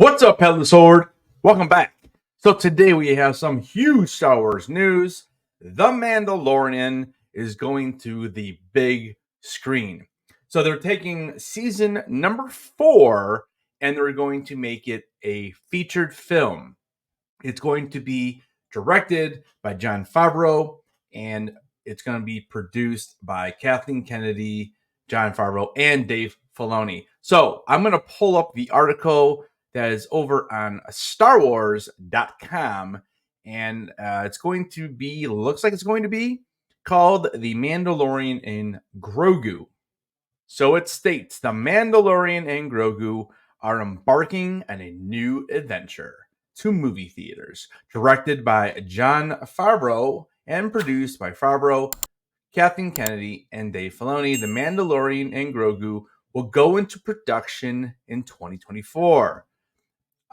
What's up, Headless Horde? Welcome back. So today we have some huge Star Wars news. The Mandalorian is going to the big screen. So they're taking season number 4 and they're going to make it a featured film. It's going to be directed by Jon Favreau and it's going to be produced by Kathleen Kennedy, Jon Favreau, and Dave Filoni. So I'm going to pull up the article that is over on StarWars.com, and it's going to be, looks like it's going to be called The Mandalorian and Grogu. So it states, the Mandalorian and Grogu are embarking on a new adventure to movie theaters, directed by Jon Favreau and produced by Favreau, Kathleen Kennedy, and Dave Filoni. The Mandalorian and Grogu will go into production in 2024.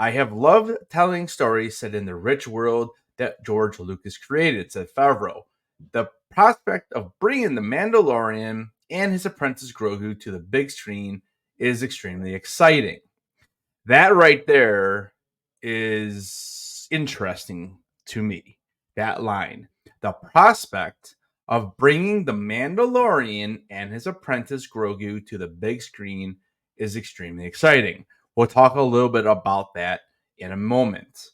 I have loved telling stories set in the rich world that George Lucas created, said Favreau. The prospect of bringing the Mandalorian and his apprentice Grogu to the big screen is extremely exciting. That right there is interesting to me, that line. The prospect of bringing the Mandalorian and his apprentice Grogu to the big screen is extremely exciting. We'll talk a little bit about that in a moment.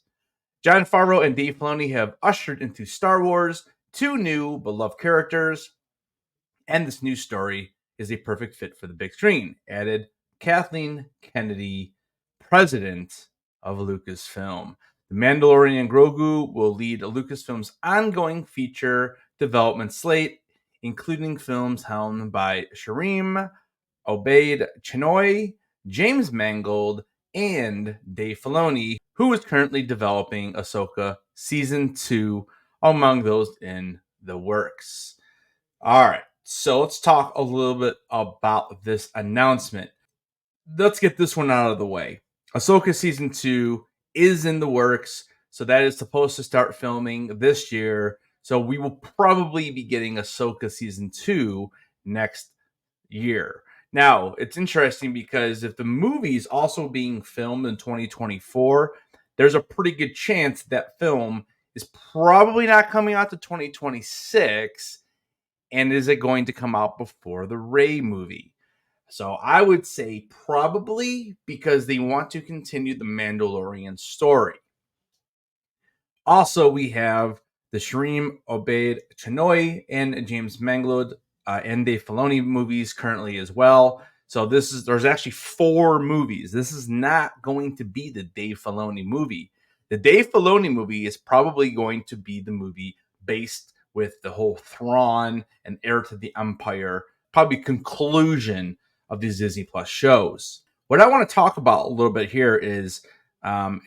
Jon Favreau and Dave Filoni have ushered into Star Wars 2 new beloved characters, and this new story is a perfect fit for the big screen, added Kathleen Kennedy, president of Lucasfilm. The Mandalorian and Grogu will lead Lucasfilm's ongoing feature development slate, including films helmed by Shireen Obaid-Chinoy, James Mangold, and Dave Filoni, who is currently developing Ahsoka Season 2, among those in the works. All right, so let's talk a little bit about this announcement. Let's get this one out of the way. Ahsoka Season 2 is in the works, so that is supposed to start filming this year. So we will probably be getting Ahsoka Season 2 next year. Now, it's interesting because if the movie is also being filmed in 2024, there's a pretty good chance that film is probably not coming out to 2026. And is it going to come out before the Rey movie? So I would say probably, because they want to continue the Mandalorian story. Also, we have the Shireen Obaid-Chinoy and James Mangold and Dave Filoni movies currently as well. So there's actually 4 movies. This is not going to be the Dave Filoni movie. The Dave Filoni movie is probably going to be the movie based with the whole Thrawn and Heir to the Empire, probably conclusion of these Disney Plus shows. What I want to talk about a little bit here is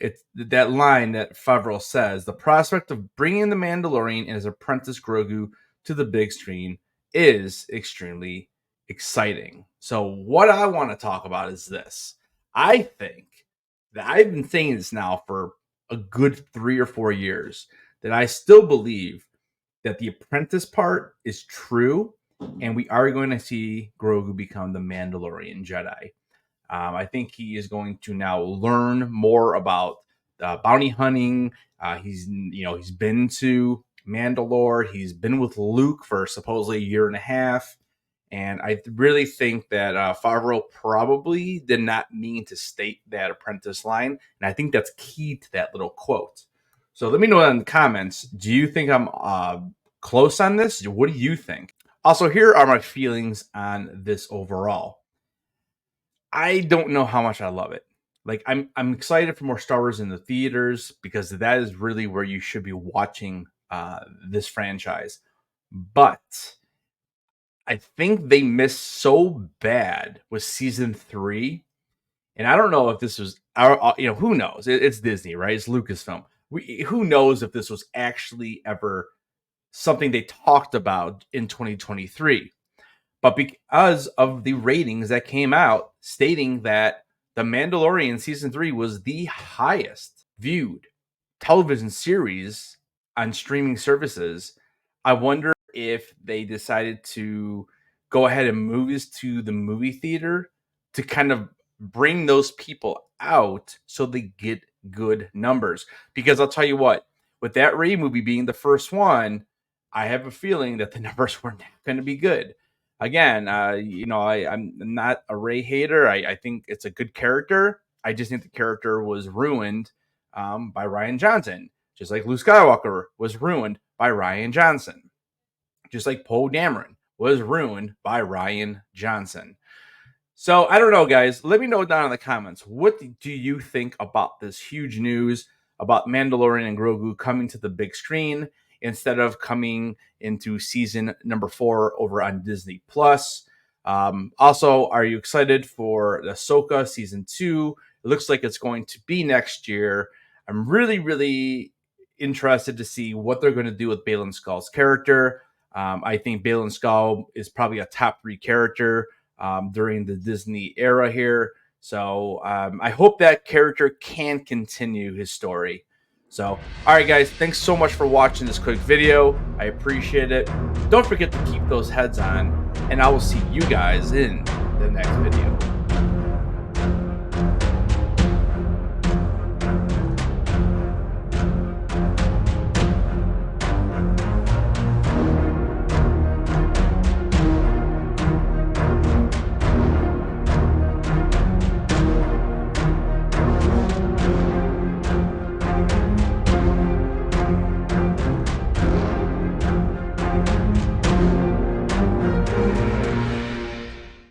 it's that line that Favreau says, the prospect of bringing the Mandalorian and his apprentice Grogu to the big screen is extremely exciting. So what I want to talk about is this. I think that I've been saying this now for a good 3 or 4 years, that I still believe that the apprentice part is true, and we are going to see Grogu become the Mandalorian Jedi. I think he is going to now learn more about bounty hunting. He's been to Mandalore. He's been with Luke for supposedly a year and a half. And I really think that Favreau probably did not mean to state that apprentice line. And I think that's key to that little quote. So let me know in the comments. Do you think I'm close on this? What do you think? Also, here are my feelings on this overall. I don't know how much I love it. Like I'm excited for more Star Wars in the theaters because that is really where you should be watching this franchise. But I think they missed so bad with season 3, and I don't know if this was who knows? It's Disney, right? It's Lucasfilm. Who knows if this was actually ever something they talked about in 2023. But because of the ratings that came out stating that The Mandalorian Season 3 was the highest viewed television series on streaming services, I wonder if they decided to go ahead and move this to the movie theater to kind of bring those people out so they get good numbers. Because I'll tell you what, with that Rey movie being the first one, I have a feeling that the numbers were not going to be good. Again, I'm not a Rey hater. I think it's a good character. I just think the character was ruined by Rian Johnson, just like Luke Skywalker was ruined by Rian Johnson, just like Poe Dameron was ruined by Rian Johnson. So I don't know, guys. Let me know down in the comments. What do you think about this huge news about Mandalorian and Grogu coming to the big screen instead of coming into season number 4 over on Disney Plus? Also, are you excited for the Ahsoka season 2? It looks like it's going to be next year. I'm really, really interested to see what they're going to do with Baylan Skoll's character. I think Baylan Skoll is probably a top 3 character during the Disney era here. So I hope that character can continue his story. So, all right, guys, thanks so much for watching this quick video. I appreciate it. Don't forget to keep those heads on, and I will see you guys in the next video.